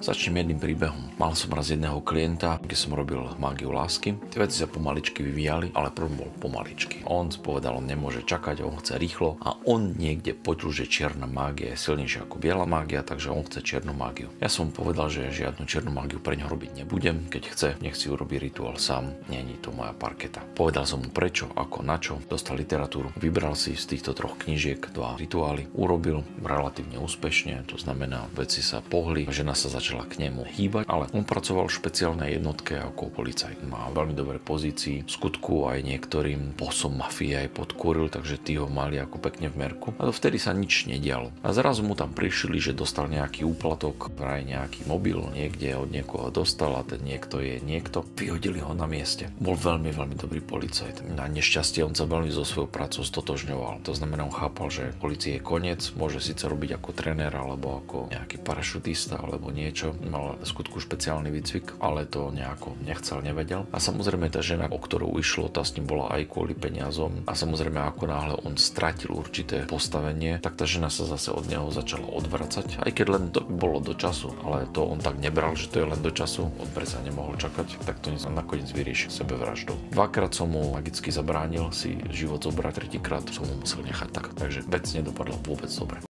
Začnem jedným príbehom. Mal som raz jedného klienta, kde som robil mágiu lásky. Tie veci sa pomaličky vyvíjali, ale problém bol pomaličky. On povedal, on nemôže čakať, on chce rýchlo a on niekde počul, že čierna mágia je silnejšia ako biela mágia, takže on chce čiernu mágiu. Ja som povedal, že žiadnu čiernu mágiu pre ňo robiť nebudem, keď chce, nech si urobí rituál sám, není to moja parketa. Povedal som mu prečo, ako, na čo, dostal literatúru, vybral si z týchto troch knížiek 2 rituály, urobil relatívne úspešne, to znamená, veci sa pohli, žena sa začala k nemu hýbať, ale on pracoval v špeciálnej jednotke ako policajt. Má veľmi dobré pozícii, v skutku aj niektorým bosom mafie aj podkúril, takže tí ho mali ako pekne v merku. A vtedy sa nič nedialo. A zrazu mu tam prišli, že dostal nejaký úplatok, vraj nejaký mobil niekde od niekoho dostal a ten niekto je niekto. Vyhodili ho na mieste. Bol veľmi, veľmi dobrý policajt. Na nešťastie on sa veľmi so svojou prácou stotožňoval. To znamená, on chápal, že polície je koniec, môže síce robiť ako tréner alebo ako nejaký parašutista alebo niečo. Mal v skutku špeciálny výcvik, ale to nejako nechcel, nevedel. A samozrejme tá žena, o ktorú išlo, tá s ním bola aj kvôli peniazom. A samozrejme, ako náhle on stratil určité postavenie, tak tá žena sa zase od neho začala odvracať. Aj keď len to bolo do času, ale to on tak nebral, že to je len do času. On predsa nemohol čakať, tak to nakoniec vyrieši sebevraždou. 2-krát som mu magicky zabránil si život zobrať, 3-krát som mu musel nechať tak. Takže vec nedopadla vôbec dobre.